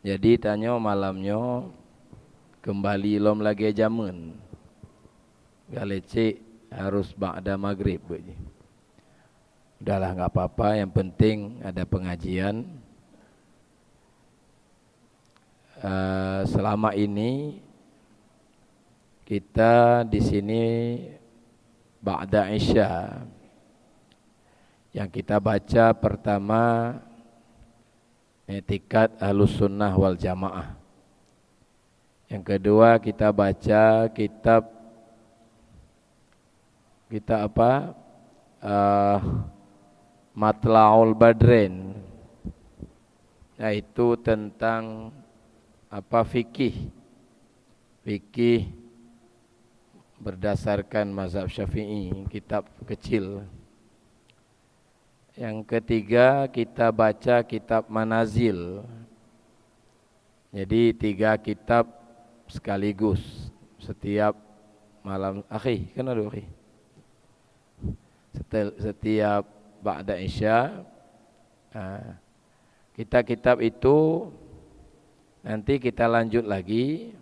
Jadi tanya malamnya kembali lom lagi jamun. Galecik harus ba'da maghrib je. Udahlah enggak apa-apa, yang penting ada pengajian. Selama ini kita di sini ba'da Isya. Yang kita baca pertama I'tiqad Ahlus Sunnah wal Jamaah. Yang kedua kita baca kitab apa? Matla'ul Badrin. Yaitu tentang apa fikih. Fikih berdasarkan mazhab Syafi'i, kitab kecil. Yang ketiga kita baca kitab Manazil. Jadi 3 kitab sekaligus setiap malam. Akhi, kan ada akhi? Setiap ba'da Isya. Kitab itu nanti kita lanjut lagi.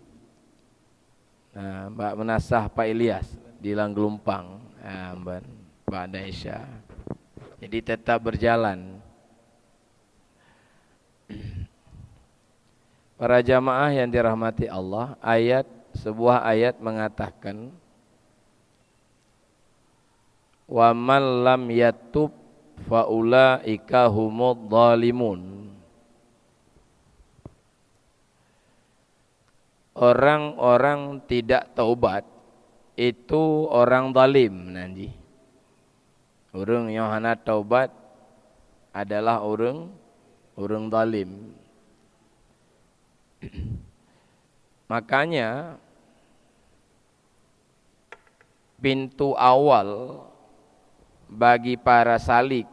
Mbak menasah Pak Ilyas di Langgelumpang. Ba'da Isya. Jadi tetap berjalan. Para jamaah yang dirahmati Allah, sebuah ayat mengatakan, wa man lam yatub faulaika humudz zalimun. Orang-orang tidak taubat itu orang zalim nanti. Orang yang hana taubat adalah orang zalim. Makanya pintu awal bagi para salik,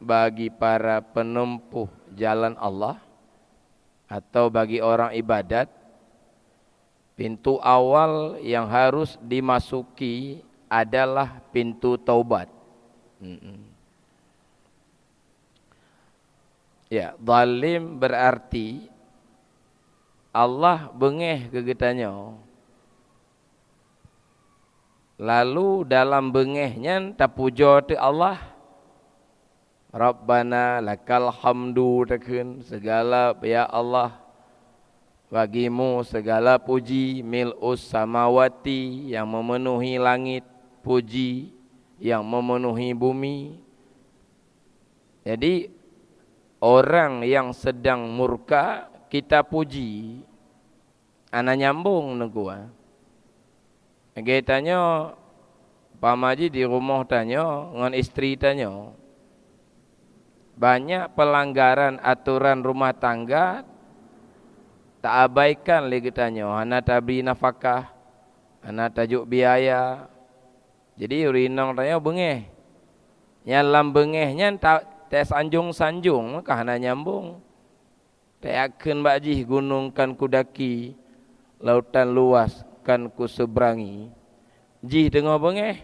bagi para penempuh jalan Allah atau bagi orang ibadat, pintu awal yang harus dimasuki adalah pintu taubat. Ya, zalim berarti Allah bengeh ke getanya. Lalu dalam bengehnya tak puja tu Allah. Rabbana lakal hamdu takun, segala ya Allah bagimu segala puji, mil'us samawati yang memenuhi langit, puji yang memenuhi bumi. Jadi orang yang sedang murka kita puji. Ana nyambung negua. Dia tanya Pak Maji di rumah tanya dengan istri tanya. Banyak pelanggaran aturan rumah tangga tak abaikan lagi tanya. Ana tabri nafkah, ana tajuk biaya. Jadi urinang tanya bengeh. Nyalam bengehnya tak sanjung-sanjung maka ana nyambung. Tak akan bakji gunung kan kudaki, lautan luas kan ku seberangi. Ji dengar bengeh.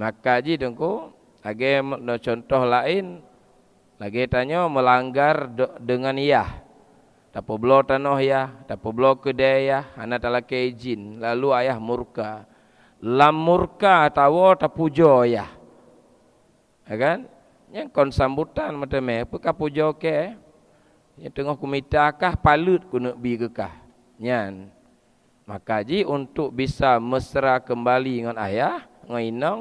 Maka ji dengku age contoh lain lagi tanya melanggar dengan yah. Tak poblo tanah yah, tak poblo kedai yah, ana tak laki izin. Lalu ayah murka. Lam murka tahu tak puja yah. Kan? Yang kon sambutan macam apa puja ke? Yang tengah kumita kah palut ku nak bi kekah. Nyan. Maka ji untuk bisa mesra kembali dengan ayah, dengan inang,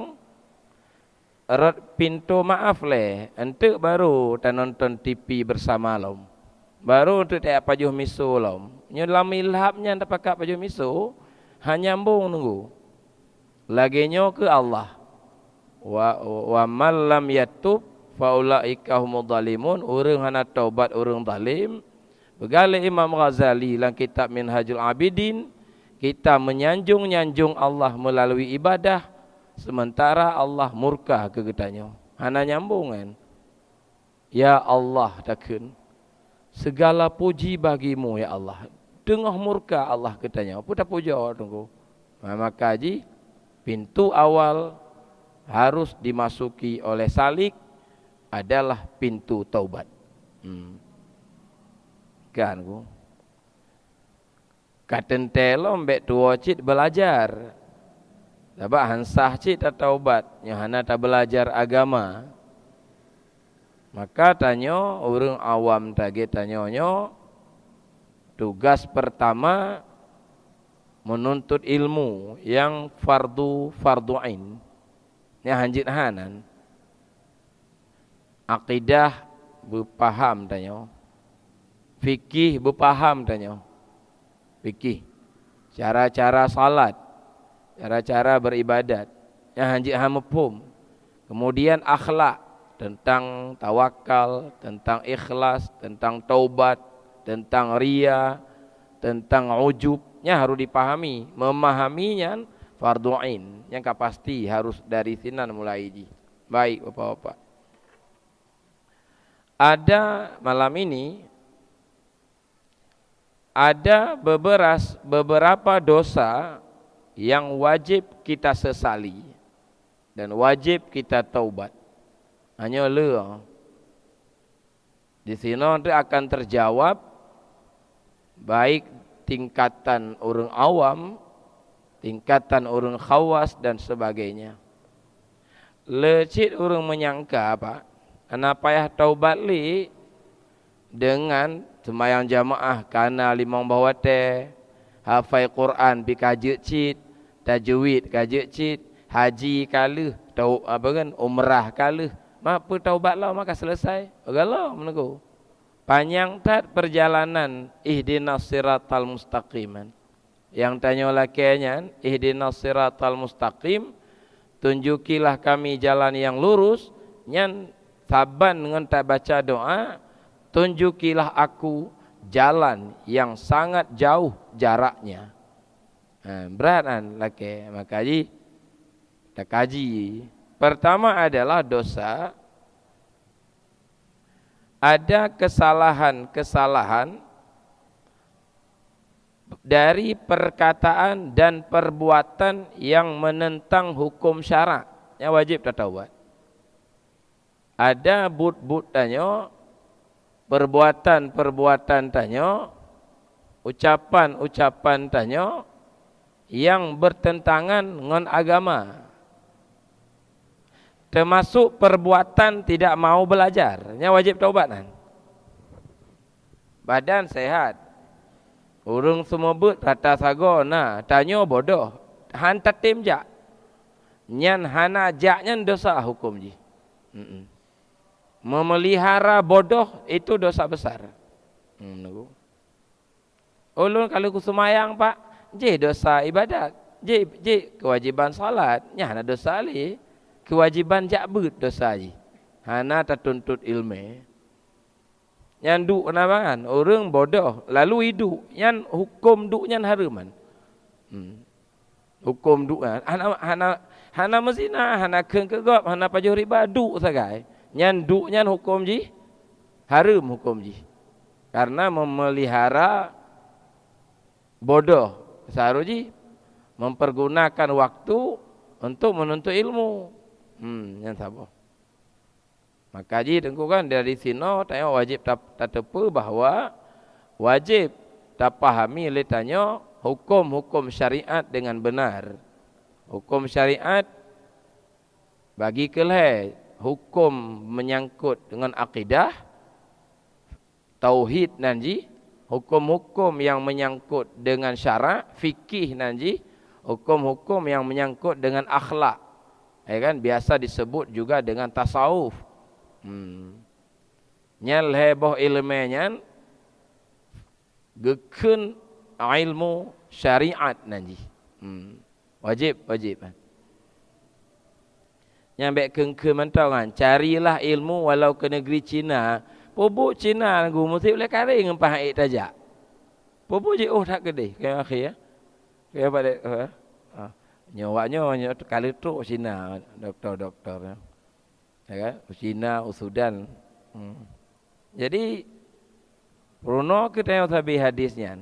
pintu maaf leh. Entuk baru tak nonton TV bersama lom. Baru untuk tak pajuh miso lom. Nyolam ilhamnya tak pakai pajuh miso, hanya nyambung nunggu. Laginya ke Allah. Wa man lam yatub faulaika humudz zalimun. Orang hana taubat orang zalim. Begala Imam Ghazali dalam kitab Minhajul Abidin, kita menyanjung-nyanjung Allah melalui ibadah, sementara Allah murka ke getanya. Hana nyambung kan? Ya Allah takun. Segala puji bagimu ya Allah. Tengah murka Allah katanya. Apa tak puja tunggu. Maka ji pintu awal harus dimasuki oleh salik adalah pintu taubat. Kan ku. Katen telo mbek tuo cit belajar. Sebab hansah cit tak taubat, nyahana tak belajar agama. Maka tanyo orang awam tadi tanyonyo tugas pertama menuntut ilmu yang fardu ain. Nya hanjit hanan. Akidah berpaham tanyo. Fikih berpaham tanyo. Fikih. Cara-cara salat, cara-cara beribadat. Yang hanjit hamupum. Kemudian akhlak tentang tawakal, tentang ikhlas, tentang taubat, tentang ria, tentang ujubnya harus dipahami. Memahaminya fardu ain, yang pasti harus dari sinan mulai ji. Baik Bapak-bapak. Ada malam ini ada beberapa dosa yang wajib kita sesali dan wajib kita taubat. Hanya le. Di sini nanti akan terjawab baik tingkatan orang awam, tingkatan orang khawas dan sebagainya. Lecit orang menyangka apa? Anak payah taubat li dengan sembahyang jamaah kana limang bawate, hafal Quran pi kajut cit, tajwid kajut cit, haji kaluh, tau apa kan umrah kaluh. Apa taubatlah maka selesai. Agalau menunggu. Panjang tak perjalanan ihdinas siratal mustaqiman. Yang tanya lakinya, ihdinas siratal mustaqim, tunjukilah kami jalan yang lurus. Nyan saban dengan tak baca doa, tunjukilah aku jalan yang sangat jauh jaraknya. Berat kan laki, maka tak kaji. Pertama adalah dosa. Ada kesalahan-kesalahan dari perkataan dan perbuatan yang menentang hukum syarak. Yang wajib tak taubat. Ada but-but tanyo, perbuatan-perbuatan tanyo, ucapan-ucapan tanyo yang bertentangan dengan agama. Termasuk perbuatan tidak mau belajar. Yang wajib taubat kan? Badan sehat. Urung semua but rata sago na tanyo bodoh. Han tatim jak. Nyan hana jaknya dosa hukum ji. Memelihara bodoh itu dosa besar. Ulun kalau ku semayang pak, je dosa ibadat. Je kewajiban salat. Nya hana dosa li. Kewajiban jakbut dosa ji. Hana tertuntut ilmu. Yang duk kenapa kan? Orang bodoh lalu hidup. Yang hukum duk yang haruman. Hukum duk kan? Hana mezina, hana kegop, hana pajuh riba duk sagai. Yang duk yang hukum ji harum hukum ji. Karena memelihara bodoh. Seharusnya ji mempergunakan waktu untuk menuntut ilmu. Yang sabar. Maka ji tengku kan dari sini tanya wajib tak tepu bahawa wajib tak pahami oleh tanya hukum-hukum syariat dengan benar. Hukum syariat bagi keleh hukum menyangkut dengan akidah, tauhid nanji, hukum-hukum yang menyangkut dengan syarak, fikih nanji, hukum-hukum yang menyangkut dengan akhlak. Ya kan biasa disebut juga dengan tasawuf. Nyal heboh ilmunya gekun ilmu syariat nanti. Wajib. Nyambek ke mentau kan, carilah ilmu walau ke negeri Cina. Pobok Cina nggu mesti boleh kari ngempah air tajak. Pobok je tak gede kayak akhir ya. Kayak pada nyawanya kali tu Cina doktor. Ya kan? Cina, Sudan. Jadi Bruno kita yang sabi hadisnya.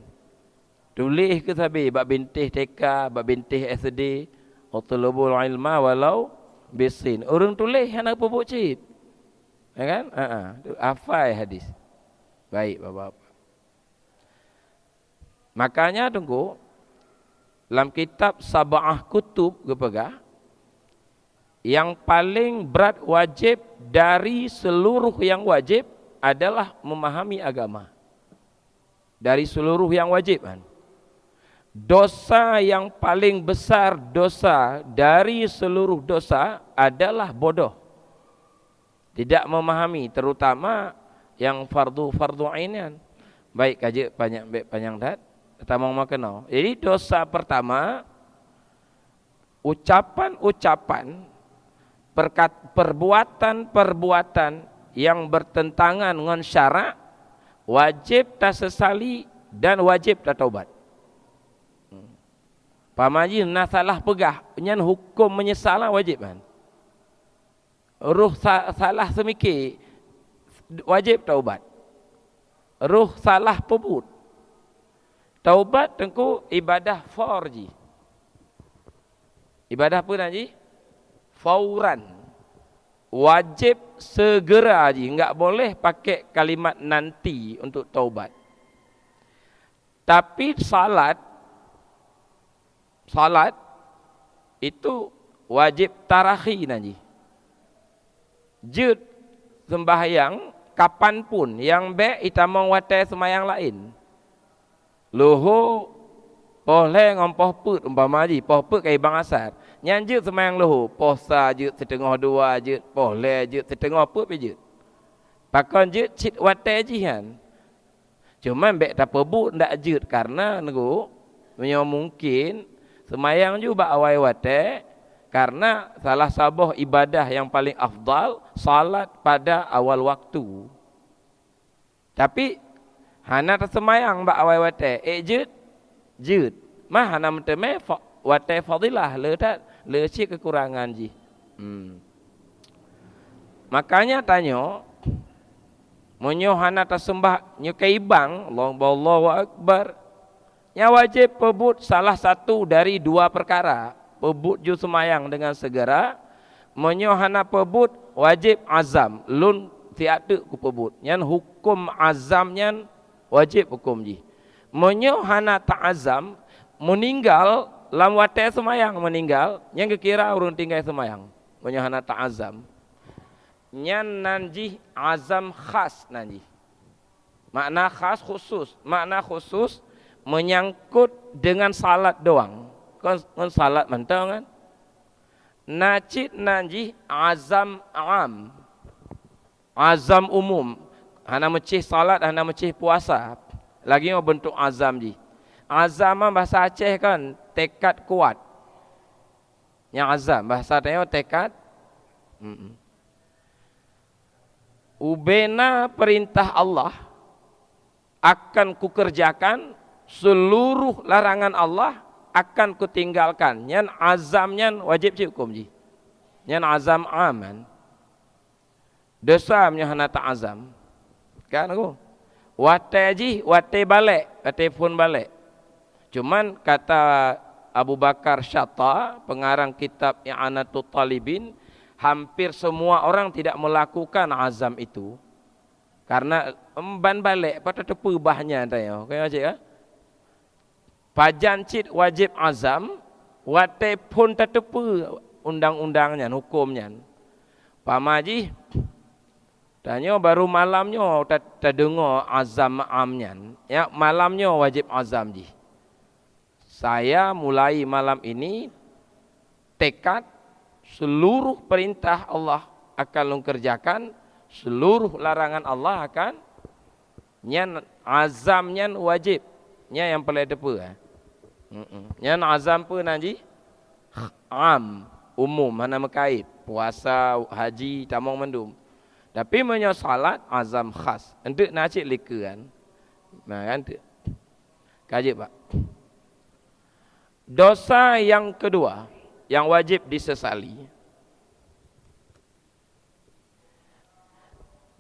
Tulis ke sabi bab bintih TK, bab bintih SD, utlubul ilma walau bisin. Orang tulis anak pupuk cit. Ya kan? Afai hadis. Baik Bapak-bapak. Makanya tunggu dalam kitab Sab'ah Kutub gepegah, yang paling berat wajib dari seluruh yang wajib adalah memahami agama. Dari seluruh yang wajib kan. Dosa yang paling besar dosa dari seluruh dosa adalah bodoh. Tidak memahami, terutama yang fardu ain. Baik kaji panjang dat. Pertama makenau. Jadi dosa pertama, ucapan-ucapan, perbuatan-perbuatan yang bertentangan dengan syarak, wajib tak sesali dan wajib tak taubat. Pamaji nak salah pegah, nyan hukum menyesalah wajib kan. Ruh salah semikir, wajib taubat. Ruh salah pebut, taubat tengku ibadah farji. Ibadah apa nanti? Fauran. Wajib segera ji, enggak boleh pakai kalimat nanti untuk taubat. Tapi salat itu wajib tarakhi nanti. Jud sembahyang kapanpun yang baik itamang watai semayang lain. Luhu boleh ngompoh put umpama ji, poh put kai bang asar. Nyanjut semayang luhu, posa jut setengah dua jut, boleh jut setengah put jut. Pakon jut cit watai jihan. Cuma baik tak pebut ndak jut karena nego mungkin semayang juga awai watai karena salah sabah ibadah yang paling afdal salat pada awal waktu. Tapi hana tersemayang bak awai watai jut mah hana menteme watai fadilah le cik kekurangan ji. Makanya tanyo monyo hana tersembah nyukai bang Allahu akbar, nya wajib pebut salah satu dari dua perkara. Pebut ju semayang dengan segera, monyo hana pebut wajib azam lun tiada ku pebut. Nyan hukum azam nyan wajib hukum ji. Monyo hana tak azam meninggal lam watai semayang meninggal, yang kekira urun tinggal semayang. Monyo hana tak azam. Nyan nanji azam khas nanji. Makna khas khusus, makna khusus menyangkut dengan salat doang. Kon salat mentang kan. Nacit nanji azam am. Azam umum. Hana mecih salat, hana mecih puasa. Lagi mau bentuk azam ji. Azam bahasa Aceh kan tekad kuat. Yang azam bahasa Aceh tekad. Ubena perintah Allah akan kukerjakan, seluruh larangan Allah akan kutinggalkan. Nyan azam nyan wajib hukum ji. Nyan azam aman. Dosa nya hana tak azam. Kan aku. Watai ji, watai balik, watai pun balik. Cuman kata Abu Bakar Syatta, pengarang kitab I'anatul Talibin, hampir semua orang tidak melakukan azam itu. Karena emban balik pada tepu bahnya tanya. Kau macam ya? Pajan cit wajib azam, watai pun tetepu undang-undangnya, hukumnya. Pamaji tanya baru malamnya tak dengar azam amnya. Ya, malamnya wajib azam ji. Saya mulai malam ini tekad seluruh perintah Allah akan kerjakan, seluruh larangan Allah akan nyan azamnya wajib. Nya yang paling depu nyan azam pun nanti am umum mana mekait puasa haji tamang mendum. Tapi menyo salat azam khas. Untuk nacik lika kan. Nah kan tu. Kaji Pak. Dosa yang kedua yang wajib disesali.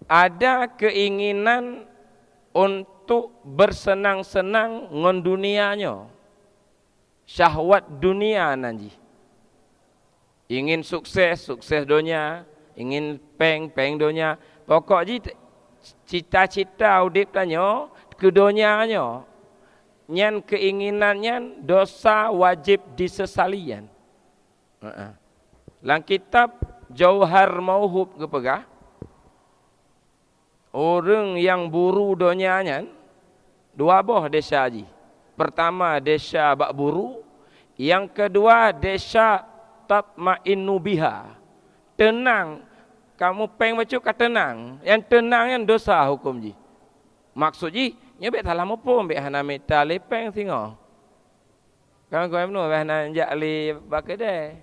Ada keinginan untuk bersenang-senang ngon dunianya. Syahwat dunia nanti. Ingin sukses dunia, ingin peng dunia. Pokok ji cita-cita udip tanya ke dunianya. nyan keinginannya dosa wajib disesalian. Lang kitab Jauhar Mauhub ke pegah, orang yang buru donyanya dua boh desa haji. Pertama desa bak buru, yang kedua desa tatma'innu biha. Tenang, kamu peng macam kata tenang. Yang tenang yang dosa hukum ji. Maksud ji, nyebek dalam apa ambek hana meta lepeng singo. Kamu kau emno hana jak li bakede.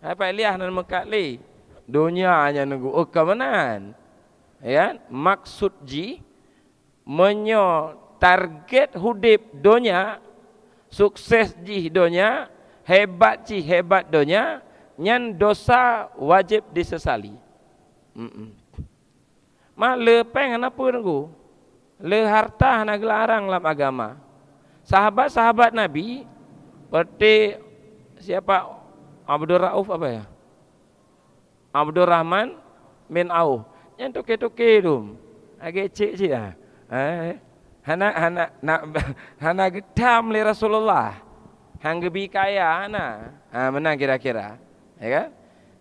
Apa liah nan mekat li. Dunia hanya nunggu kemanan. Ya, maksud ji menyo target hudip donya, sukses ji donya, hebat ji hebat donya, nyan dosa wajib disesali. Mak lepeng apa nunggu? Le harta nak larang dalam agama. Sahabat-sahabat Nabi seperti siapa? Abdul Rauf apa ya? Abdul Rahman bin Auf. Yang toke-toke tu. Agak cik-cik ah. Hana gedam li Rasulullah. Hang gebi kaya hana. Mana kira-kira? Ya kan?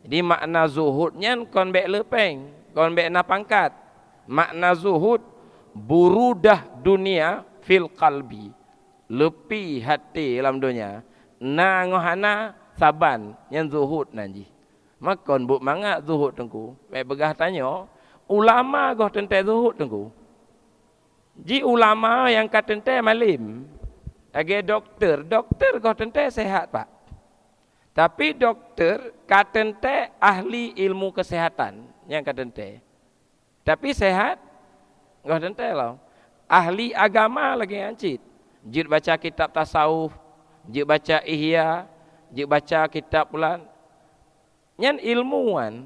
Jadi makna zuhudnya kon bek lepeng, kon bek na pangkat. Makna zuhud burudah dunia fil qalbi. Lepi hati dalam dunia. Na ngohana saban yang zuhud nanti. Makon buk mangak zuhud tengku. Baik begah tanya, ulama goh tentai zuhud tengku. Ji ulama yang kat tentai malim. Age doktor goh tentai sehat pak. Tapi doktor kat tentai ahli ilmu kesehatan yang kat tentai. Tapi sehat goh tentai lah. Ahli agama lagi ancit. Jid baca kitab tasawuf, jid baca ihya, jid baca kitab pulan. Nyan ilmuwan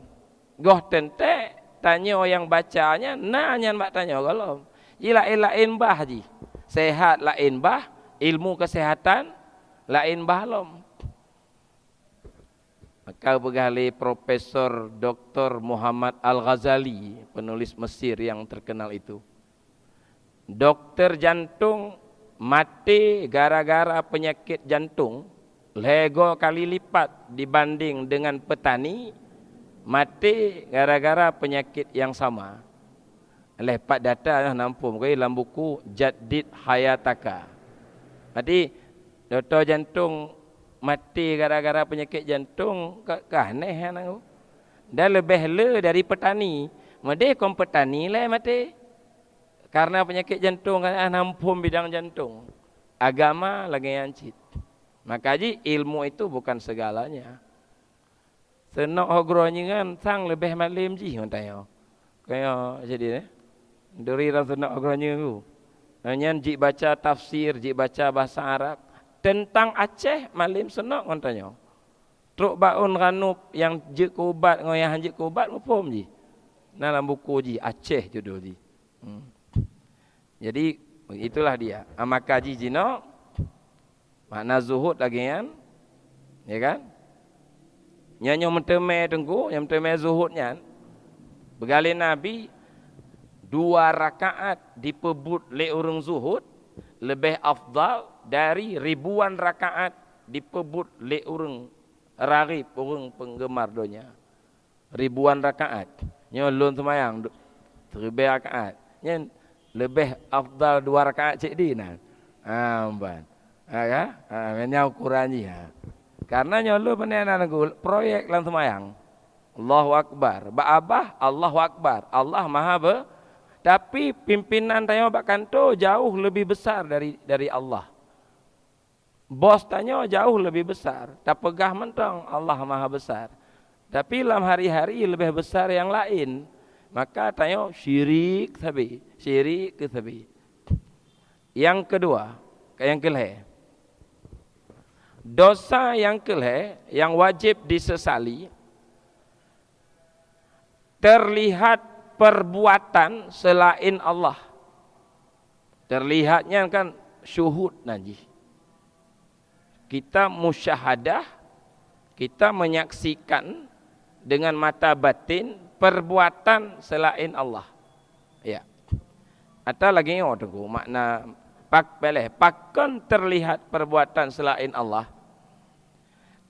goh tente tanya yang bacanya nah nyan mak tanya kalau lain bah ji sehat lain bah ilmu kesehatan lain bah lom. Maka begali Profesor Dr. Muhammad Al-Ghazali, penulis Mesir yang terkenal itu, dokter jantung mati gara-gara penyakit jantung lego kali lipat dibanding dengan petani mati gara-gara penyakit yang sama. Lepat data nampum kau dalam buku Jadid Hayataka. Jadi doktor jantung mati gara-gara penyakit jantung aneh kan. Dah lebih le dari petani. Made kom petani le mati karena penyakit jantung kan nampum bidang jantung. Agama lagi ancit. Maka ji ilmu itu bukan segalanya. Senok hogronya kan sang lebih malim ji tanya. Kayak jadi dari ran senok hogronya tu. Nyan ji baca tafsir, ji baca bahasa Arab tentang Aceh malim senok tanya. Truk baun ranup yang ji kubat ngoyah ji kubat ngupom ji. Dalam buku ji Aceh judul ji. Jadi itulah dia. Maka ji jino makna zuhud lagi kan, ya kan? Nyanyo menteme tengku, yang menteme zuhudnya. Begali Nabi 2 rakaat dipebut le urung zuhud lebih afdal dari ribuan rakaat dipebut le urung rarib urung penggemar donya. Ribuan rakaat. Nyo lun semayang 1000 rakaat. Nyen lebih afdal 2 rakaat cik di nah. Amban. Menyau ukurannya ya. Karena nyolo penenan aku proyek lan semayang. Allahu Akbar. Ba'abah Allahu Akbar. Allah Maha tapi pimpinan tanya bak kanto jauh lebih besar dari Allah. Bos tanya jauh lebih besar. Tak pegah mentang Allah Maha besar. Tapi dalam hari-hari lebih besar yang lain. Maka tanya syirik sabi. Syirik ke sabi. Yang kedua, yang kelih. Dosa yang kelih yang wajib disesali terlihat perbuatan selain Allah. Terlihatnya kan syuhud najis. Kita musyahadah, kita menyaksikan dengan mata batin perbuatan selain Allah. Ya. Atau lagi tunggu makna Pakon terlihat perbuatan selain Allah.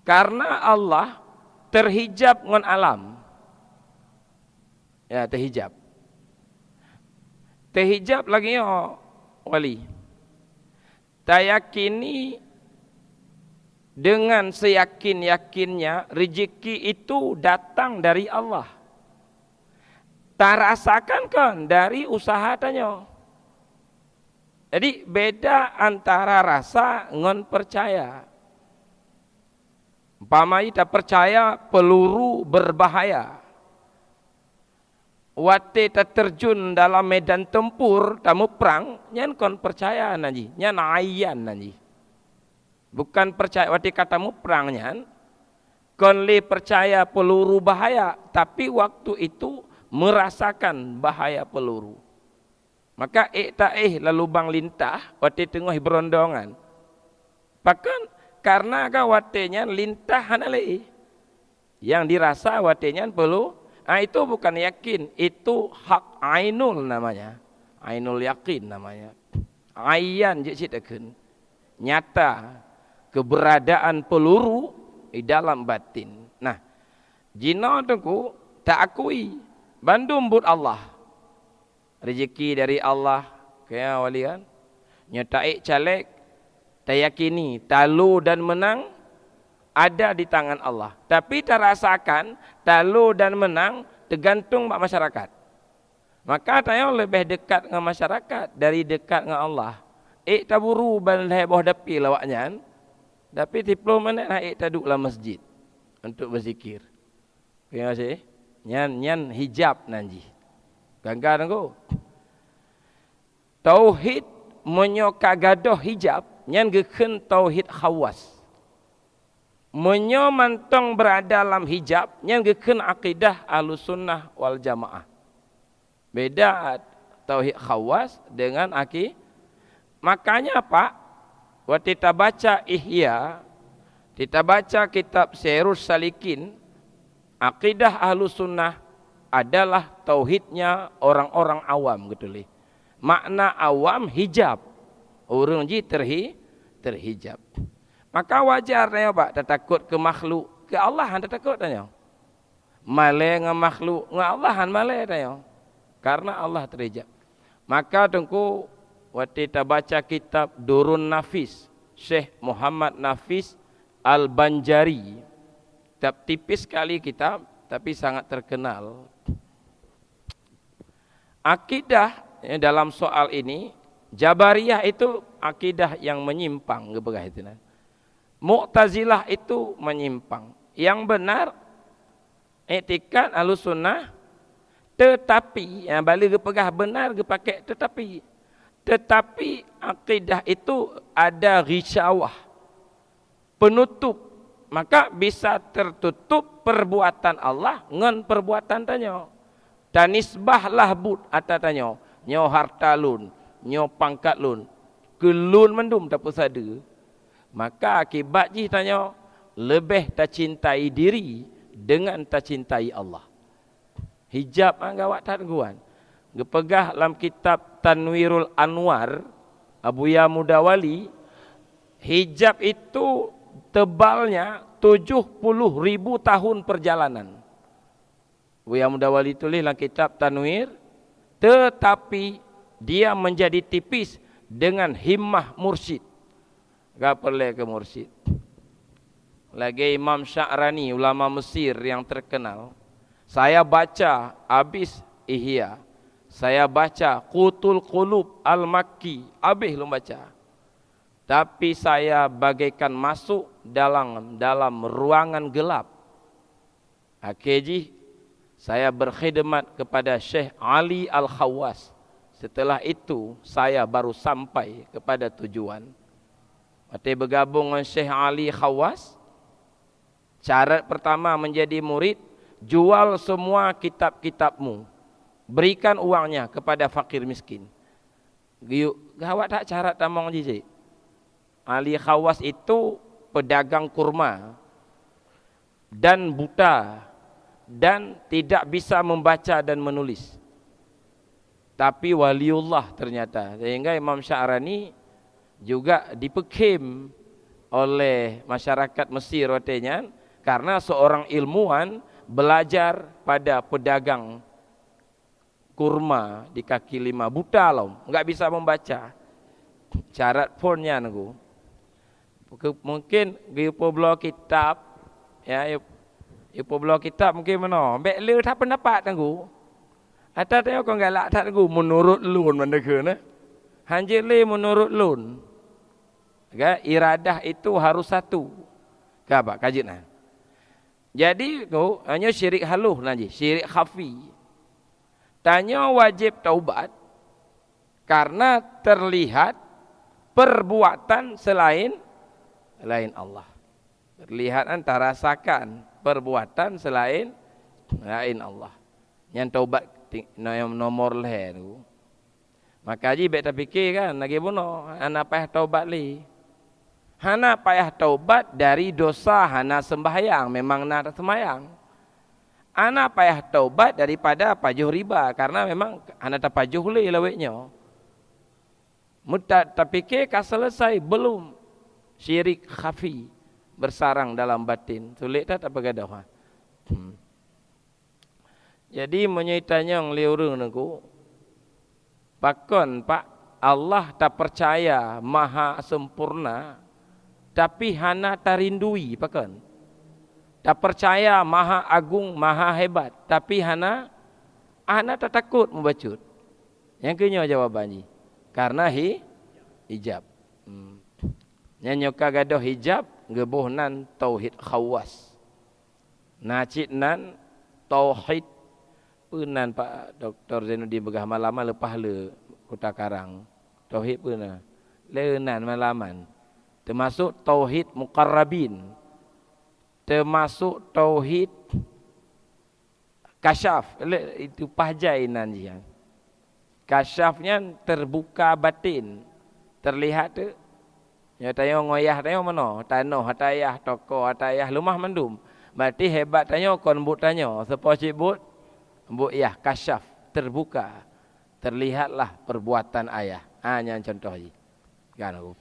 Karena Allah terhijab ngon alam. Ya, terhijab. Terhijab lagi yo wali. Tayakini dengan seyakin-yakinnya rezeki itu datang dari Allah. Tak rasakan kan dari usaha tanya. Jadi beda antara rasa ngon percaya. Umpamanya tak percaya peluru berbahaya. Wate tak terjun dalam medan tempur, tamu perang, nyan kon percaya nanti, nyan ayan nanti. Bukan percaya wate katamu perang nyan, kon le percaya peluru bahaya, tapi waktu itu merasakan bahaya peluru. Maka lalu bang lintah wate tengah berondongan. Bahkan karena watenya lintah hanale. Yang dirasa watenya perlu, itu bukan yakin, itu hak ainul namanya. Ainul yakin namanya. Ayan je citakeun. Nyata keberadaan peluru di dalam batin. Nah, jina tengku tak akui bandum but Allah. Rezeki dari Allah, kaya wali kan. Nyetai caleg, tak yakini talu dan menang ada di tangan Allah. Tapi tak rasakan talu dan menang tergantung mak masyarakat. Maka tayo lebih dekat dengan masyarakat dari dekat dengan Allah. Taburu ban heboh dapi lawaknya. Tapi 10 minit taduk dalam masjid untuk berzikir. Terima kasih. Nyan hijab nanti. Ganggar ko. Tauhid menyoka gadoh hijab nyan geken tauhid khawas. Menyo mantong berada dalam hijab nyan geken akidah Ahlussunnah wal Jamaah. Beda tauhid khawas dengan makanya Pak, waktu kita baca Ihya, kita baca kitab Syairus Salikin, akidah Ahlussunnah adalah tauhidnya orang-orang awam gitu li. Makna awam hijab. Orang ji terhijab. Maka wajar ya Pak, tak takut ke makhluk, ke Allah tak takut tanya. Male dengan makhluk, dengan Allah male tanya. Karena Allah terhijab. Maka tengku waktu kita baca kitab Durun Nafis, Syekh Muhammad Nafis Al-Banjari. Kitab tipis sekali kitab, tapi sangat terkenal. Akidah dalam soal ini, Jabariyah itu akidah yang menyimpang. Mu'tazilah itu menyimpang. Yang benar, i'tikad Ahlussunnah, tetapi, yang balik pegah benar, pakai tetapi. Tetapi akidah itu ada risyawah, penutup. Maka bisa tertutup perbuatan Allah ngan perbuatan tanya. Dan nisbahlah bud atatanya. Nyo harta lun, nyo pangkat lun, kelun mendum tak pusada. Maka akibat ji tanya lebih tak cintai diri dengan tak cintai Allah. Hijab anggawat tangguan. Gepegah dalam kitab Tanwirul Anwar Abuya Mudawali, hijab itu tebalnya 70.000 tahun perjalanan. Abuya Mudawali tulis dalam kitab Tanwir, tetapi dia menjadi tipis dengan himmah mursyid. Gak perlu ke mursyid. Lagi Imam Sya'rani, ulama Mesir yang terkenal. Saya baca habis Ihya. Saya baca Qutul Qulub Al-Makki. Habis belum baca. Tapi saya bagaikan masuk dalam ruangan gelap. Akhirnya saya berkhidmat kepada Syekh Ali Al-Khawas. Setelah itu saya baru sampai kepada tujuan. Waktu bergabung dengan Syekh Ali Khawas, syarat pertama menjadi murid, jual semua kitab-kitabmu. Berikan uangnya kepada fakir miskin. Gawat tak syarat tamang jijik. Ali Khawas itu pedagang kurma dan buta dan tidak bisa membaca dan menulis. Tapi waliullah ternyata. Sehingga Imam Sya'rani juga dipekim oleh masyarakat Mesir katanya, karena seorang ilmuwan belajar pada pedagang kurma di kaki lima, buta loh, enggak bisa membaca syarat ponnya nunggu. Mungkin gipo blok kitab ya, gipo blok kitab mungkin mana bek le tak pendapat nunggu. Atau tengok kau galak tak nunggu menurut lun mana ke na. Hanjir le menurut lun. Iradah itu harus satu. Apa kaji nah. Jadi kau hanya syirik haluh nanti, syirik khafi. Tanya wajib taubat karena terlihat perbuatan selain Allah. Terlihat antara rasakan perbuatan selain Allah. Yang taubat nomor leh tu. Maka haji baik terfikir kan lagi bunuh anak payah taubat li. Hana payah taubat dari dosa hana sembahyang, memang nak sembahyang. Ana payah taubat daripada pajuh riba karena memang hana tapajuh li laweknya. Mudah terfikir kan selesai belum syirik khafi bersarang dalam batin. Sulit tak bergaduh. Jadi menyaitanya yang liurung nengku. Pakon Pak Allah tak percaya maha sempurna. Tapi hana tarindui pakon. Tak percaya maha agung, maha hebat. Tapi hana tak takut membacut. Yang kenyok jawabannya. Karena hijab. Nyanyoka gadoh hijab. Gebuhnan tauhid khawas. Nacitnan tauhid. Penan Pak Dr. Zainuddin Begah malaman lepas le Kota Karang. Tauhid pernah. Lenan malaman. Termasuk tauhid muqarrabin. Termasuk tauhid kasyaf. Itu pahjainan dia. Kasyafnya terbuka batin. Terlihat tu. Ya tanya ngoyah tanya mana? Tanah, hatayah, toko, hatayah, lumah mendum. Berarti hebat tanya kon but tanya. Sepoci but ya kasyaf, terbuka. Terlihatlah perbuatan ayah. Yang contoh ni. Kan aku.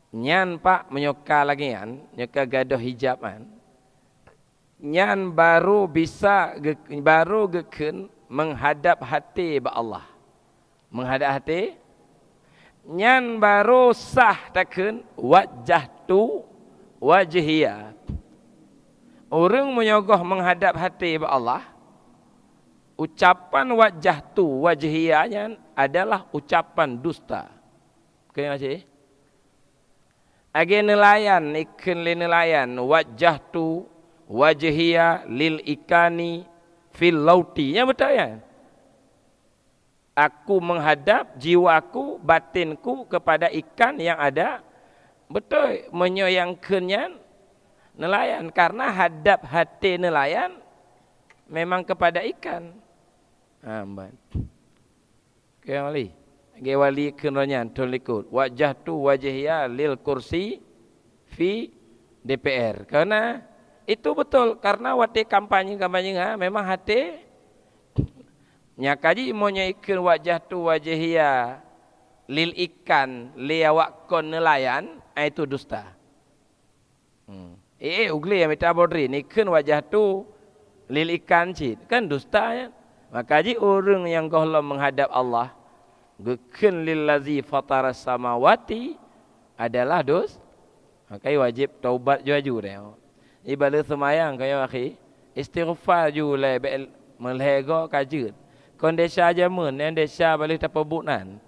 Nyan Pak menyoka lagi kan, nyoka gaduh hijab kan. Nyan baru bisa baru geken menghadap hati ba Allah. Menghadap hati. Nyan baru sah takun wajah tu wajhiyah. Orang menyogoh menghadap hati ba Allah. Ucapan wajah tu wajhiyahnya adalah ucapan dusta. Okey masih? Agi nelayan ikan li nelayan wajah tu wajhiyah lil ikani fil lauti. Ya betul ya? Aku menghadap jiwaku, batinku kepada ikan yang ada. Betul menyayangkannya nelayan karena hadap hati nelayan memang kepada ikan. Amban. Okey wali. Ge wali kenanya tolikut. Wajah tu wajhiyah lil kursi fi DPR. Karena itu betul karena waktu kampanye memang hati nyakaji monya ikan wajah tu wajhiyah lil ikan liawak kon nelayan itu dusta. Ugli yang minta bodri ni kan wajah tu lil ikan cid kan dusta ya. Maka ji orang yang gohlam menghadap Allah geken lil ladzi fatara samawati adalah dos. Maka wajib taubat jujur dia. Ibadah semayang kaya akhi istighfar ju le melhego kajut. Kon desa jamun yang desa balik tapabunan.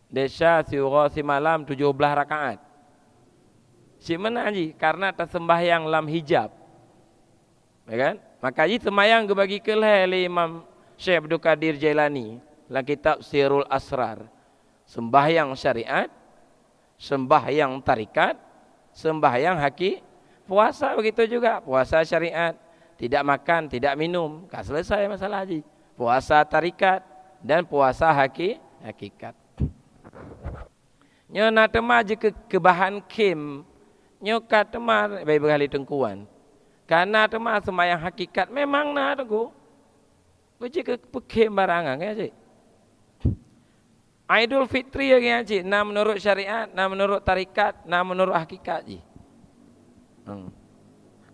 Desa surah si malam 17 rakaat. Si mana haji? Karena tersembahyang lam hijab. Ya kan? Maka haji semayang ke bagi kelih Imam Syekh Abdul Qadir Jailani. Dalam kitab Sirul Asrar. Sembahyang syariat. Sembahyang tarikat. Sembahyang haki. Puasa begitu juga. Puasa syariat. Tidak makan, tidak minum. Tak selesai masalah haji. Puasa tarikat. Dan puasa hakikat. Nyo nak tema je ke bahan kim. Nyo kat tema baik berkali tengkuan. Karena tema semayang hakikat memang nak tu. Beje ke pekim barangan kan cik. Idul Fitri lagi haji, nah menurut syariat, nah menurut tarikat, nah menurut hakikat ji.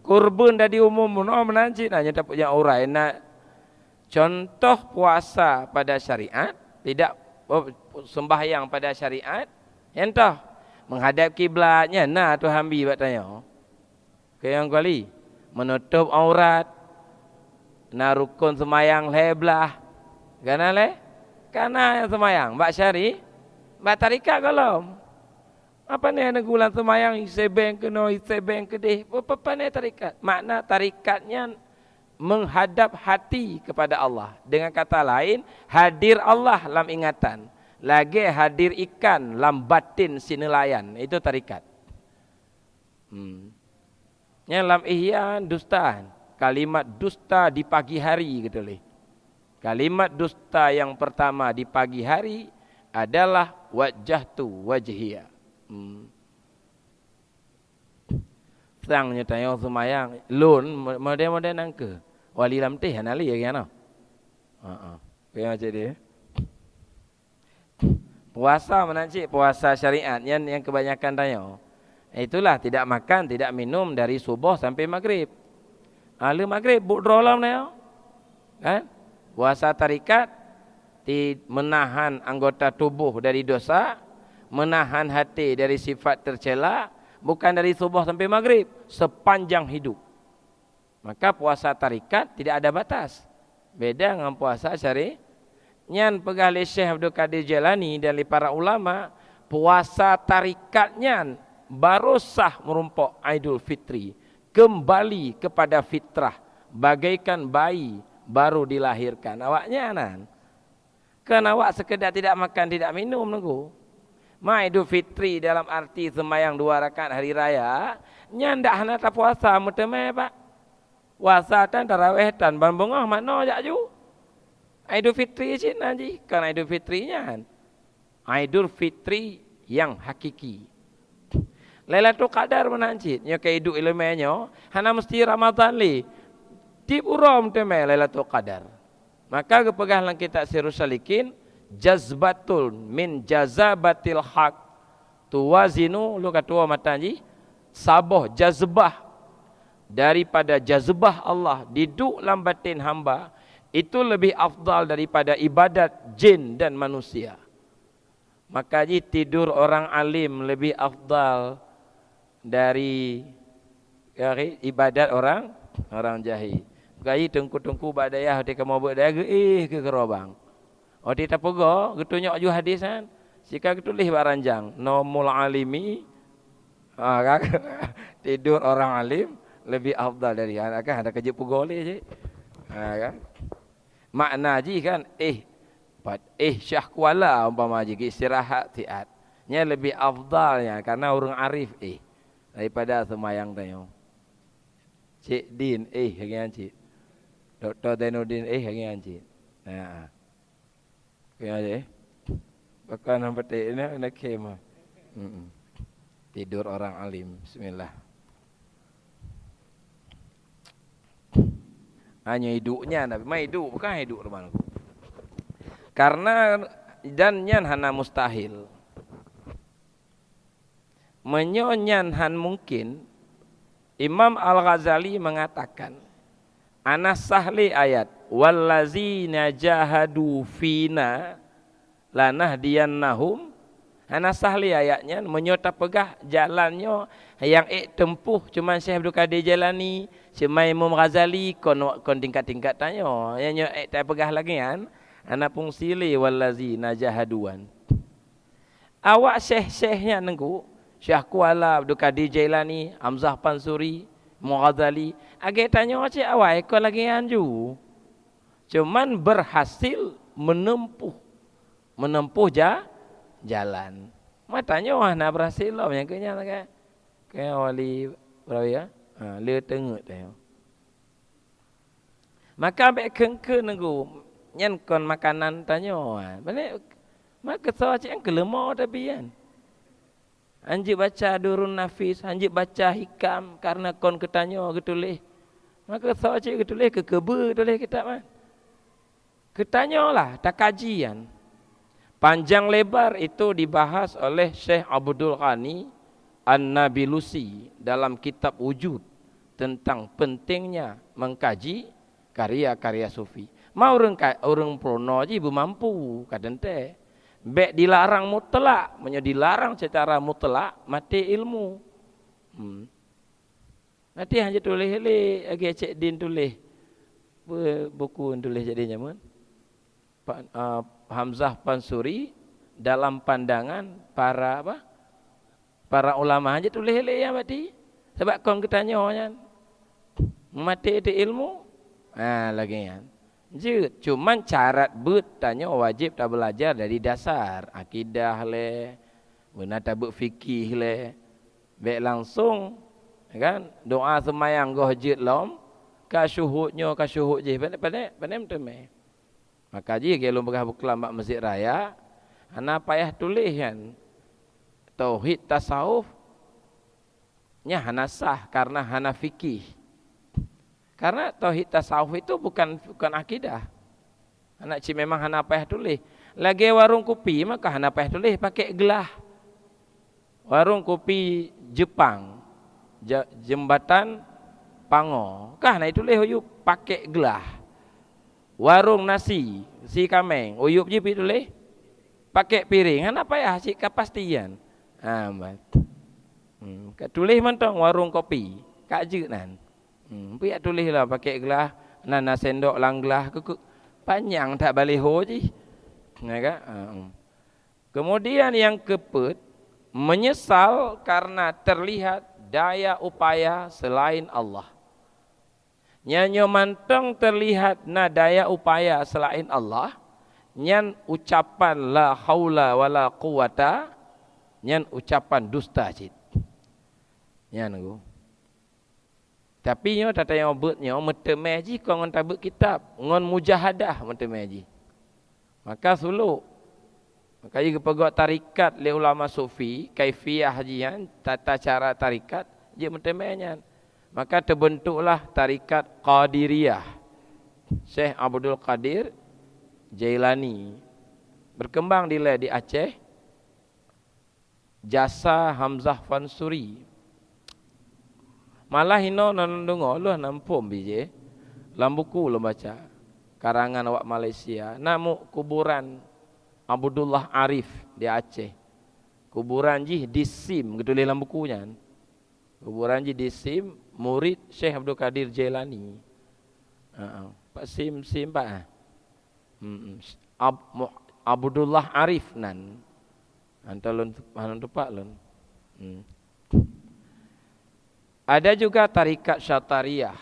Kurban dah diumum menanci, nah nyata punya urai. Nah contoh puasa pada syariat, tidak sembahyang pada syariat, entah menghadap kiblatnya. Nah tu hambi buat tanya. Ke yang kali menutup aurat, nah rukun semayang leblah. Kana le? Kana yang semayang, bak syari, bak tarikat kalau. Apa ni ada gulan semayang isebeng kena isebeng kedih. Apa ni tarikat? Makna tarikatnya menghadap hati kepada Allah. Dengan kata lain, hadir Allah dalam ingatan. Lagi hadir ikan dalam batin si nelayan. Itu tarikat. Yang dalam ihya dusta. Kalimat dusta di pagi hari gitu leh. Kalimat dusta yang pertama di pagi hari adalah wajjahtu wajhiya. Sang tanya semayang lun model-model nangke wali lam teh anali ya kan. Kayak macam dia. Puasa menancik puasa syariat yang kebanyakan tanya. Itulah tidak makan, tidak minum dari subuh sampai maghrib. Lalu maghrib budrolam naya. Kan? Puasa tarikat menahan anggota tubuh dari dosa, menahan hati dari sifat tercela, bukan dari subuh sampai maghrib, sepanjang hidup. Maka puasa tarikat tidak ada batas. Beda dengan puasa syari. Nyan pegah oleh Syekh Abdul Qadir Jailani dan para ulama, puasa tarikatnya baru sah merumpok Idul Fitri, kembali kepada fitrah, bagaikan bayi baru dilahirkan. Awaknya nan. Kan awak sekedar tidak makan, tidak minum nunggu. Idul Fitri dalam arti sembahyang 2 rakaat hari raya, nyandak hanata puasa mutemai pak. Puasa tan tarawih tan bambungah makna jak ju. Idul Fitri cina ji, kan Idul Fitrinya. Idul Fitri yang hakiki. Lailatul Qadar menancit, nya ke hidup ilmunya, hana mesti Ramadan li. Tip uram temai Lailatul Qadar. Maka kepegah lang kitab Sirrus Salikin, jazbatul min jazabatil haq tuwazinu lu katua matanji saboh jazbah daripada jazbah Allah diduk dalam batin hamba itu lebih afdal daripada ibadat jin dan manusia. Maka ji tidur orang alim lebih afdal dari ibadat orang jahil. Gai tengku-tengku badayah ketika mau berdaya ke gerobang. Oh dia tak pego, getunyok ju hadis kan. Jika getulis baranjang, nomul alimi tidur orang alim lebih afdal dari anak kan ada kerja pego le je. Kan. Makna ji kan syah kuala umpama ji istirahat tiat. Nya lebih afdalnya karena orang arif daripada semayang tanya. Cik Din hangian cik. Dr. Zainuddin hangian cik. Nah. Kaya je. Bahkan nampak ini nak kema. Tidur orang alim. Bismillah. Hanya hidupnya, tapi mai hidup bukan hidup teman. Karena dan nyan hana mustahil. Menyonyan han mungkin. Imam Al-Ghazali mengatakan, Anas sahli ayat wallazina jahadu fina lanahdiyannahum. Anas sahli ayatnya menyota pegah jalannya yang tempuh cuma Syekh Abdul Qadir Jailani, cuma Imam Ghazali kon tingkat-tingkat tanya. Yang tak pegah lagi kan. Ana pun sili wallazina jahaduan. Awak syekh-syekhnya nengku Syekh Kuala Abdul Qadir Jailani, Hamzah Pansuri, Mughazali, agak tanya macam awak ekor lagi anju. Cuman berhasil menempuh jalan. Matanya wah nak berhasil lah yang kenya kan. Kayak wali berapa ya? Le tengok tanya. Maka ambek kengke nengku nyen kon makanan tanya. Balik maka sahaja yang kelemah tapi kan. Anjik baca Durun Nafis, anjik baca hikam karena kon ketanya getulih. Maka sahaja getulih kebe getulih kita man. Ketanyalah tak kajian. Panjang lebar itu dibahas oleh Syekh Abdul Ghani An-Nabilusi dalam kitab Wujud tentang pentingnya mengkaji karya-karya sufi. Mau orang prono je mampu kadang teh. Bek dilarang mutlak, dilarang secara mutlak mati ilmu. Nanti hanya tulis le, agi cek din tulis. Buku tulis jadinya mun. Hamzah Pansuri dalam pandangan para apa? Para ulama aja tulis le ya mati. Sebab kau ketanya kan. Mati itu ilmu. Lagi kan. Cuman syarat tanya wajib tak belajar dari dasar akidah le, benar tak fikih le, baik langsung kan doa semayang goh jid lom kasyuhudnya kasyuhud je pandai meteme. Maka ji kalau begah buklambak masjid raya ana payah tulis kan tauhid tasawuf nya hana sah karena hana fikih. Karena tauhid tasawuf itu bukan akidah. Anak cik memang hana payah tulis. Lagi warung kopi maka hana payah tulis pakai gelah. Warung kopi Jepang, jembatan Pango, kah nak tulis uyup pakai gelah. Warung nasi si kameng, uyup je tulis pakai piring. Hana payah cik kepastian. Tulis mentong warung kopi, kak je nan. Piak tulis lah pakai gelas, nana sendok lang gelas, panjang tak baliho je. Kemudian yang keempat, menyesal karena terlihat daya upaya selain Allah. Nyanyo mantong terlihat na daya upaya selain Allah, nyan ucapan la haula wala quwata, nyan ucapan dusta cit. Nyan aku. Tapi nyo tata yang obetnya meteme ji kau ngon tabut kitab ngon mujahadah meteme ji. Maka suluk. Maka juga peguat tarikat le ulama sufi kaifiyah jian tata cara tarikat je metemenya. Maka terbentuklah tarikat Qadiriyah. Syekh Abdul Qadir Jailani berkembang di Aceh. Jasa Hamzah Pansuri. Malah hino nandungo lu nampum bije. Lambuku lu baca. Karangan awak Malaysia. Namu kuburan Abdullah Arif di Aceh. Kuburan jih di SIM gitu dalam bukunya. Kuburan jih di SIM murid Syekh Abdul Qadir Jailani. Pak SIM Pak. Abdullah Arif nan. Antalun tepak lun. Ada juga tarikat Syatariyah.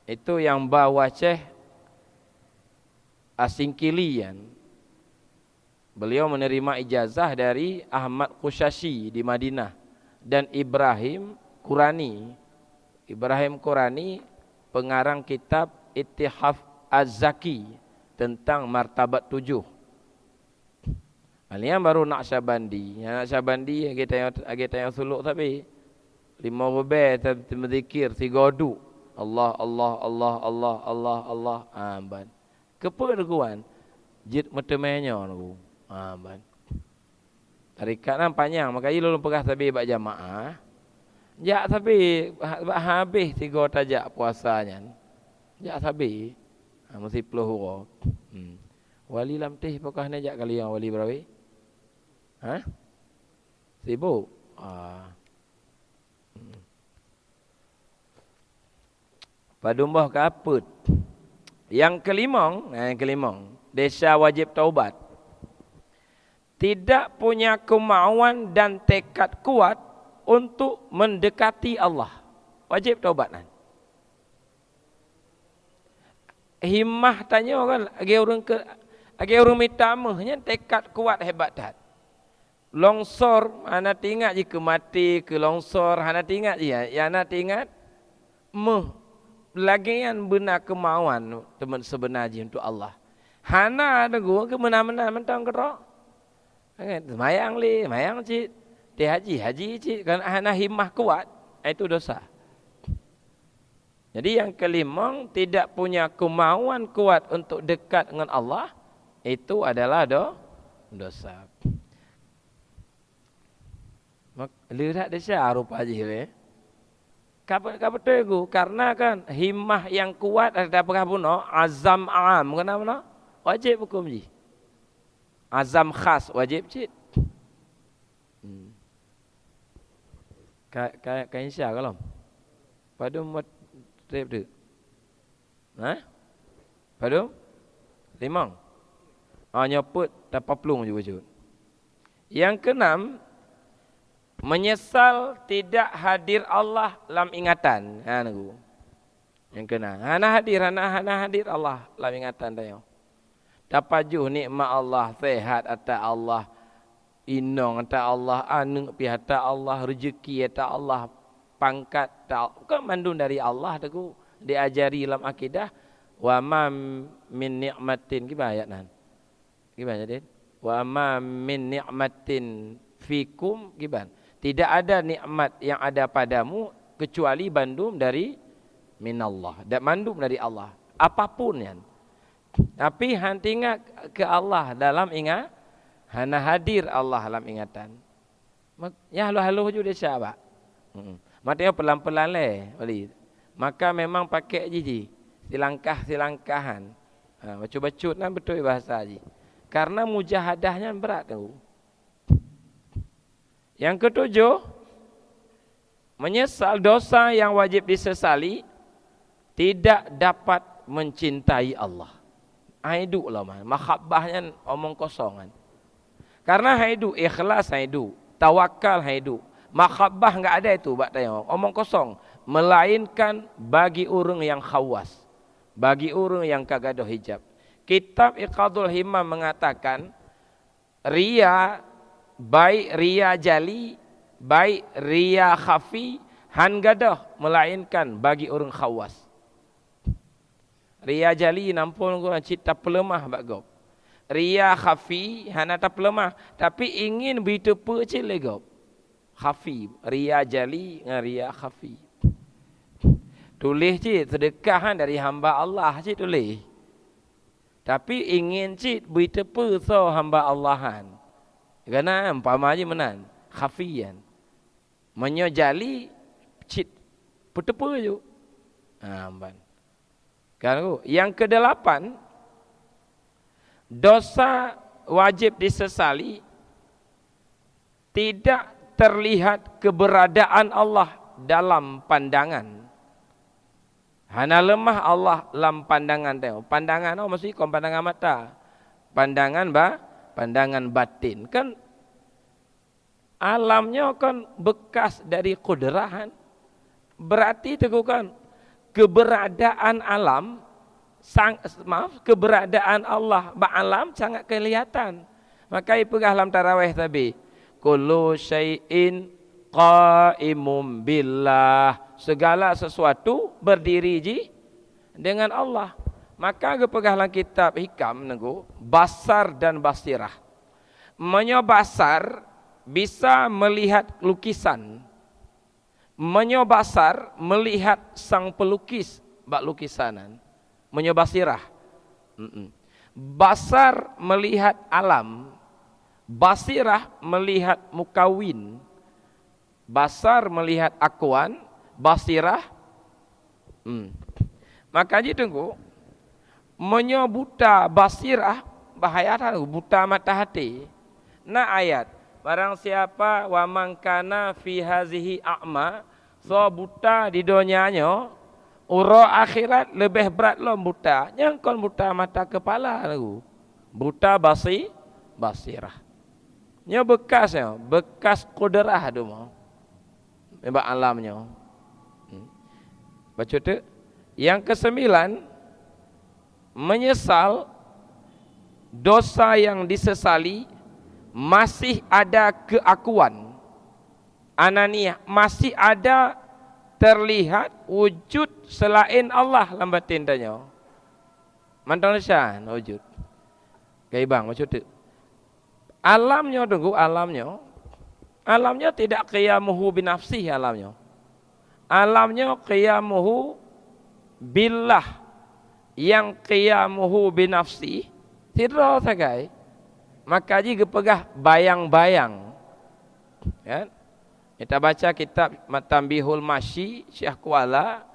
Itu yang bawa Syekh Asingkilian. Beliau menerima ijazah dari Ahmad Qushashi di Madinah dan Ibrahim Qurani. Ibrahim Qurani pengarang kitab Ittihaf Az-Zaki tentang martabat 7. Alian baru Naqsyabandi. Naqsyabandi kita yang suluk tapi 5 bebe berzikir 3 du. Allah Allah Allah Allah Allah Allah amban. Kepa dukuan jid metemenya nu. Amban. Tarikat nan panjang maka ia lalu pegah tabi bak jamaah. Jak tapi habis 3 tajak puasanya. Jak tabi mesti 10 huruf. Wali lam teh pekah ne jak kali yang wali berawi? Sibuk. Padumbah kaput. Yang kelimong, desa wajib taubat. Tidak punya kemauan dan tekad kuat untuk mendekati Allah. Wajib taubat nan. Himmah tanya kan, agi orang minta mahnya tekad kuat hebat dah. Longsor, anak ingat je ke mati, ke longsor, anak ingat je ya, anak ingat lagian benar kemauan teman sebenarnya untuk Allah. Hana ada gua ke mana-mana mentang kerok. Mayang li, mayang cik. Teh haji cik. Kan hana himmah kuat, itu dosa. Jadi yang kelima, tidak punya kemauan kuat untuk dekat dengan Allah, itu adalah dosa. Mak lihat desa rupa je. Kapan betul karena kan himmah yang kuat ada apa pun azam am kenapa no? Wajib hukum ji. Azam khas wajib cik. Kayak insya kalau pada mat trip tu. Nah? Pada limang. Nyoput dapat pelung juga wujud. Yang keenam, menyesal tidak hadir Allah dalam ingatan. Nunggu. Yang keenam, hana hadir Allah dalam ingatan tayo. Dapat juh nikmat Allah, sehat atas Allah, inong atas Allah, anu pihak Allah, rezeki atas Allah, pangkat tak kan mandun dari Allah tu diajari dalam akidah wa ma min ni'matin ki ayat nan. Gimana Din? Wa ma min ni'matin fikum gimana? Tidak ada nikmat yang ada padamu kecuali bandum dari minallah. Dan mandum dari Allah. Apapun yang. Tapi hantinga ke Allah dalam ingat, hana hadir Allah dalam ingatan. Ya halu-halu juga siapa? Maknanya pelan-pelan le. Maka memang pakai je. Silangkah-silangkahan. Baca-bacut nan betul bahasa je. Karena mujahadahnya berat tu. Yang ketujuh, menyesal dosa yang wajib disesali tidak dapat mencintai Allah. Hidup lah man. Makhabbahnya omong kosongan. Karena hidup ikhlas hidup, tawakal hidup. Makhabbah enggak ada itu bak tanya. Omong kosong, melainkan bagi orang yang khawas, bagi orang yang kagaduh hijab. Kitab Iqadul Himmah mengatakan riya baik riya jali baik riya khafi han gadah melainkan bagi orang khawas. Riya jali nampun guna cita pelemah bagop. Riya khafi hana ta pelemah tapi ingin begitu pecil legop. Khafi, riya jali dengan riya khafi. Tulis cik sedekahan dari hamba Allah cik tulis. Tapi ingin cik berita so hamba Allahan. Kerana umpama je menan. Khafiyan. Menyojali cik petepa je. Kan yang kedelapan, dosa wajib disesali tidak terlihat keberadaan Allah dalam pandangan. Hana lemah Allah dalam pandangan tengok. Pandangan mesti kon pandangan mata. Pandangan batin. Kan alamnya kan bekas dari kudrahan. Berarti itu kan keberadaan alam keberadaan Allah ba'alam sangat kelihatan. Maka ipegah dalam tarawih tadi. Kullu syai'in qaimun billah. Segala sesuatu berdiri dengan Allah. Maka kepegahlah kitab hikam nenggu basar dan basirah. Menyobasar bisa melihat lukisan. Menyobasar melihat sang pelukis bak lukisanan. Menyobasirah. Basar melihat alam. Basirah melihat mukawin. Basar melihat akuan. Basirah maka dia tunggu menyobuta basirah bahaya tahu buta mata hati. Nah ayat barang siapa wa mangkana fi hazihi a'ma so buta di dunianya ura akhirat lebih berat lo buta yang kon buta mata kepala lagu buta basirah nya bekas kudrah tu mau membak alamnya. Baca tu. Yang kesembilan, menyesal dosa yang disesali masih ada keakuan. Ananiyah masih ada terlihat wujud selain Allah dalam batin tanya. Mantang syan wujud. Kaibang baca tu. Alamnya tunggu alamnya. Alamnya tidak qiyamuhu binafsih alamnya. Alamnya qiyamuhu billah. Yang qiyamuhu binafsi tidak sagai. Maka ji gepegah bayang-bayang. Kan? Kita baca kitab Matambihul Masyi Syekh Kuala,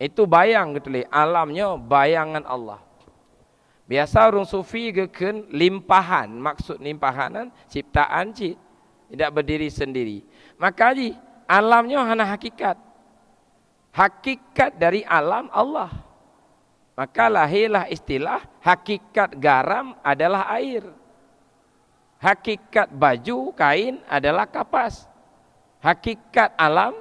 itu bayang gitu le, alamnya bayangan Allah. Biasa orang sufi geken limpahan, maksud limpahanan ciptaan cip, tidak berdiri sendiri. Maka ji alamnya hanya hakikat. Hakikat dari alam Allah. Maka lahirlah istilah hakikat garam adalah air. Hakikat baju, kain adalah kapas. Hakikat alam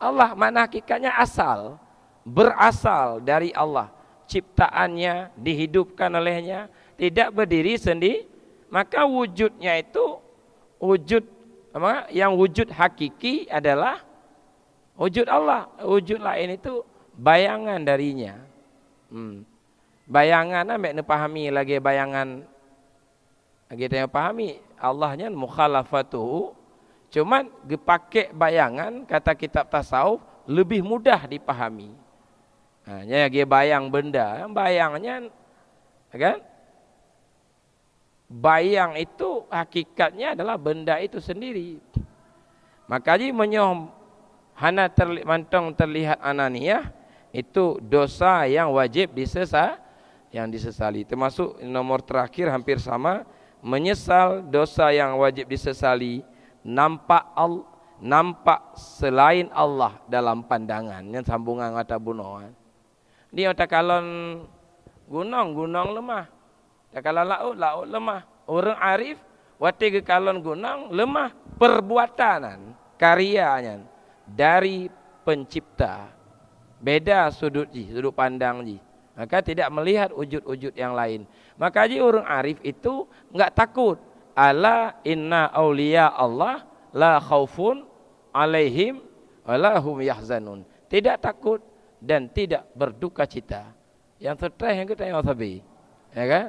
Allah, mana hakikatnya asal, berasal dari Allah. Ciptaannya dihidupkan olehnya, tidak berdiri sendiri. Maka wujudnya itu wujud apa? Yang wujud hakiki adalah wujud Allah. Wujud lain itu bayangan darinya. Bayangan ambek ne pahami lagi bayangan. Kita yang pahami Allahnya mukhalafatuhu. Cuman dipakai bayangan, kata kitab tasawuf, lebih mudah dipahami. Hanya dia bayang benda, bayangnya kan? Bayang itu hakikatnya adalah benda itu sendiri. Maka ji menyom hana terlihat ananiyah, itu dosa yang wajib disesali. Termasuk nomor terakhir hampir sama, menyesal dosa yang wajib disesali. Nampak selain Allah dalam pandangan, yang sambungan mata bunuhan. Dia otak kalon gunung lemah, tak kalon laut lemah. Orang arif wati ke kalon gunung lemah perbuatanan karyanya dari pencipta. Beda sudut pandang ji. Maka tidak melihat wujud-wujud yang lain. Maka ji orang arif itu enggak takut. Ala inna awliya Allah la khaufun alaihim wala hum yahzanun. Tidak takut dan tidak berduka cita. Yang tertera yang kita yang sabi. Ya kan?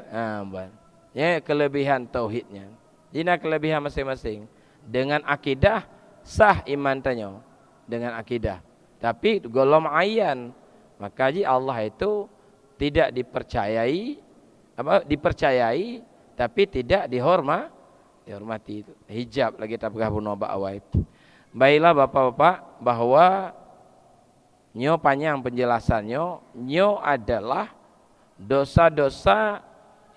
Ya kelebihan tauhidnya. Jina kelebihan masing-masing. Dengan akidah sah iman tanyo. Dengan akidah. Tapi golom ayan. Maka ji Allah itu tidak dipercayai tapi tidak dihormati itu. Hijab lagi tak pegah bunuh ba'awai. Baiklah bapak-bapak, bahwa nyo panjang penjelasannya, nyo adalah dosa-dosa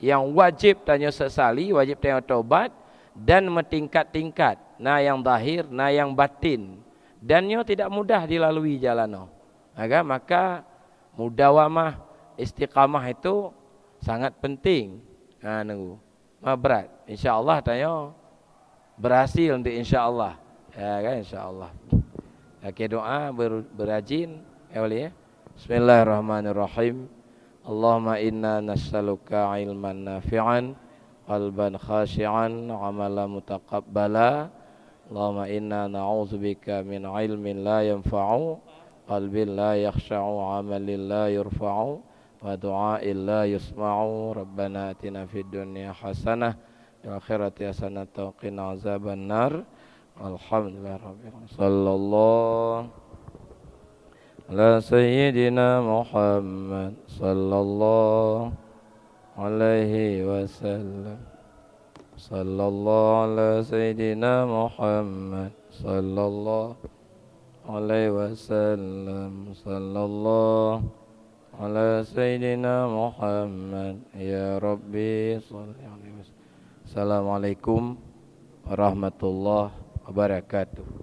yang wajib tanyo sesali, wajib tanyo tobat, dan bertingkat-tingkat. Nah yang zahir, nah yang batin. Dan nyo tidak mudah dilalui jalan. Maka mudawamah, istiqamah itu sangat penting. Berat. InsyaAllah tanyo berhasil untuk insyaAllah. Ya kan insyaAllah. Oke, doa berajin ya boleh ya. Bismillahirrahmanirrahim. Allahumma inna nas'aluka ilman nafi'an, qalban khashi'an, amalan mutaqabbala. Allahumma inna na'udzubika min ilmin la yanfa'u, qalbin la yakhsha'u, amalin la yurfa'u, wa du'a'in la yusma'u. Rabbana atina fid dunya hasanah wa akhirati hasanah wa qina azaban nar. Alhamdulillah rabbil alamin. Sallallahu ala sayyidina Muhammad sallallahu alaihi wasallam. Sallallahu ala sayyidina Muhammad sallallahu alaihi wasallam. Sallallahu ala sayyidina Muhammad ya Rabbi salli alaihi wasallam. Assalamualaikum warahmatullahi wabarakatuh.